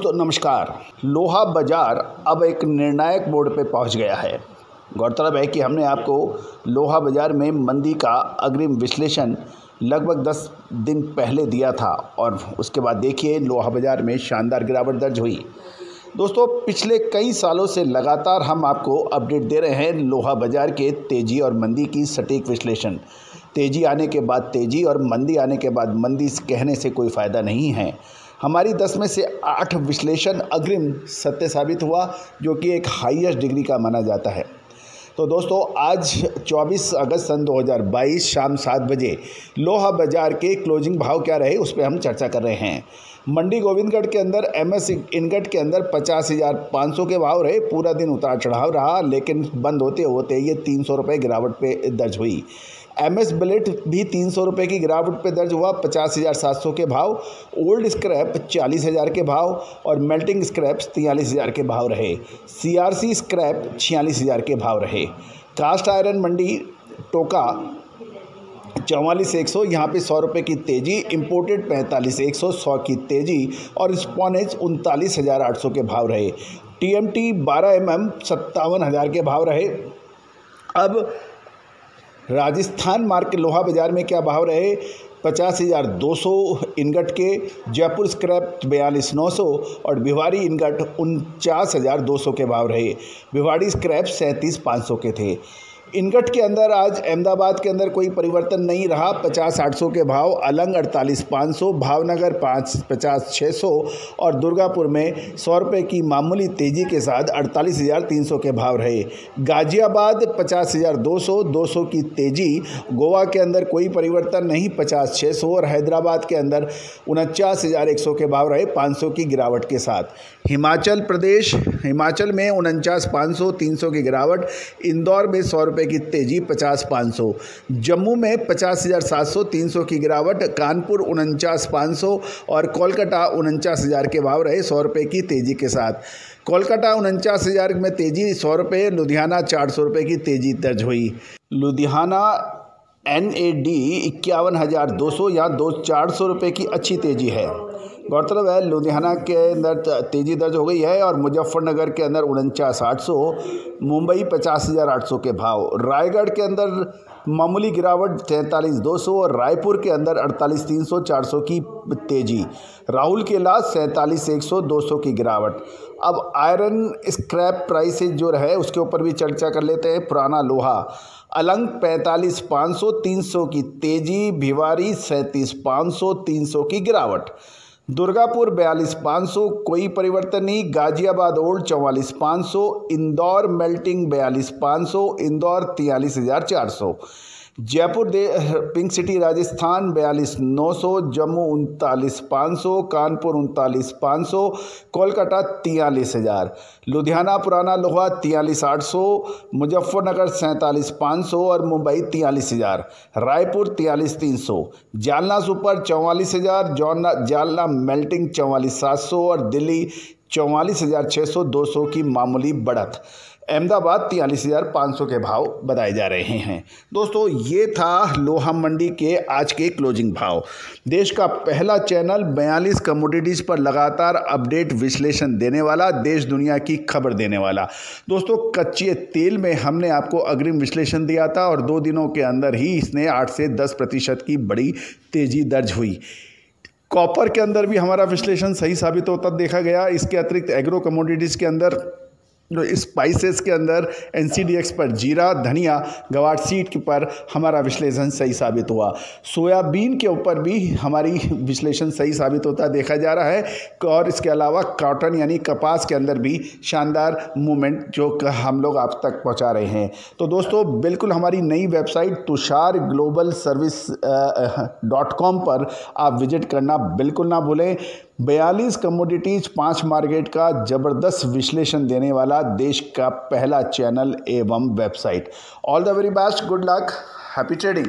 दोस्तों नमस्कार। लोहा बाजार अब एक निर्णायक मोड़ पे पहुंच गया है। गौरतलब है कि हमने आपको लोहा बाजार में मंदी का अग्रिम विश्लेषण लगभग 10 दिन पहले दिया था और उसके बाद देखिए लोहा बाजार में शानदार गिरावट दर्ज हुई। दोस्तों पिछले कई सालों से लगातार हम आपको अपडेट दे रहे हैं लोहा बाजार के तेज़ी और मंदी की सटीक विश्लेषण। तेज़ी आने के बाद तेज़ी और मंदी आने के बाद मंदी कहने से कोई फ़ायदा नहीं है। हमारी 10 में से 8 विश्लेषण अग्रिम सत्य साबित हुआ, जो कि एक हाईएस्ट डिग्री का माना जाता है। तो दोस्तों आज 24 अगस्त सन 2022 शाम 7 बजे लोहा बाजार के क्लोजिंग भाव क्या रहे उस पर हम चर्चा कर रहे हैं। मंडी गोविंदगढ़ के अंदर एमएस इनगट के अंदर 50,500 के भाव रहे। पूरा दिन उतार चढ़ाव रहा, लेकिन बंद होते होते ये 300 रुपये गिरावट पे दर्ज हुई। एमएस बिलेट भी 300 रुपये की गिरावट पे दर्ज हुआ, 50,700 के भाव। ओल्ड स्क्रैप 40,000 के भाव और मेल्टिंग स्क्रैप 43,000 के भाव रहे। सीआरसी स्क्रैप 46,000 के भाव रहे। कास्ट आयरन मंडी टोका 44,100, यहाँ पे 100 रुपये की तेज़ी। इंपोर्टेड 45,100, 100 की तेज़ी और स्पॉनेज 39,800 के भाव रहे। टीएमटी 12 mm 57,000 के भाव रहे। अब राजस्थान मार्केट लोहा बाजार में क्या भाव रहे? 50,200 इनगट के, जयपुर स्क्रैप 42,900 और भिवाड़ी इनगट 49,200 के भाव रहे। भिवाड़ी स्क्रैप 37,500 के थे। इनगट के अंदर आज अहमदाबाद के अंदर कोई परिवर्तन नहीं रहा, 50,800 के भाव। अलंग 48,500, भावनगर 50,600 और दुर्गापुर में 100 रुपये की मामूली तेज़ी के साथ 48,300 के भाव रहे। गाजियाबाद 50,200, 200 की तेज़ी। गोवा के अंदर कोई परिवर्तन नहीं, 50,600 और हैदराबाद के अंदर 49,100 के भाव रहे, 500 की गिरावट के साथ। हिमाचल में 49,500, 300 की गिरावट। इंदौर में 100 रुपये की तेज़ी, 50,500। जम्मू में 50,700, 300 की गिरावट। कानपुर 49,500 और कोलकाता 49,000 के भाव रहे, 100 रुपये की तेज़ी के साथ। कोलकाता 49,000 में तेज़ी, 100 रुपये। लुधियाना 400 रुपये की तेज़ी दर्ज हुई। लुधियाना NAD 51,200 या 400 रुपये की अच्छी तेज़ी है। गौरतलब है लुधियाना के अंदर तेज़ी दर्ज हो गई है और मुजफ्फरनगर के अंदर 49,800, मुंबई 50,800 के भाव। रायगढ़ के अंदर मामूली गिरावट 43,200 और रायपुर के अंदर 48,300, 400 की तेज़ी। राहुल केला 47,100, 200 की गिरावट। अब आयरन स्क्रैप प्राइसेज जो है उसके ऊपर भी चर्चा कर लेते हैं। पुराना लोहा अलंग 45,500, 300 की तेज़ी। भिवारी 37,500, 300 की गिरावट। दुर्गापुर 42,500, कोई परिवर्तन नहीं। Ghaziabad old 44,500। Indore melting 42,500, Indore 43,400। Jaipur pink city Rajasthan 42,900, Jammu 39,500, Kanpur 39,500, Kolkata 43,000। Ludhiana पुराना लोहा 43,800, मुजफ्फरनगर 47,500 और मुंबई 43,000। रायपुर 43,300। जालना सुपर 44,000, जालना मेल्टिंग 44,700 और दिल्ली 44,600, 200 की मामूली बढ़त। अहमदाबाद 43,500 के भाव बताए जा रहे हैं। दोस्तों ये था लोहा मंडी के आज के क्लोजिंग भाव। देश का पहला चैनल 42 कमोडिटीज़ पर लगातार अपडेट विश्लेषण देने वाला, देश दुनिया की खबर देने वाला। दोस्तों कच्चे तेल में हमने आपको अग्रिम विश्लेषण दिया था और 2 दिनों के अंदर ही इसने 8 से 10% की बड़ी तेज़ी दर्ज हुई। कॉपर के अंदर भी हमारा विश्लेषण सही साबित होता देखा गया। इसके अतिरिक्त एग्रो कमोडिटीज़ के अंदर, स्पाइसेस के अंदर NCDX पर जीरा, धनिया, ग्वार सीड पर हमारा विश्लेषण सही साबित हुआ। सोयाबीन के ऊपर भी हमारी विश्लेषण सही साबित होता देखा जा रहा है और इसके अलावा कॉटन यानी कपास के अंदर भी शानदार मूवमेंट जो हम लोग आप तक पहुंचा रहे हैं। तो दोस्तों बिल्कुल हमारी नई website Tushar global service .com पर आप विजिट करना बिल्कुल ना भूलें। 42 कमोडिटीज़ 5 मार्केट का ज़बरदस्त विश्लेषण देने वाला देश का पहला चैनल एवं website. All the very best, good luck, happy trading.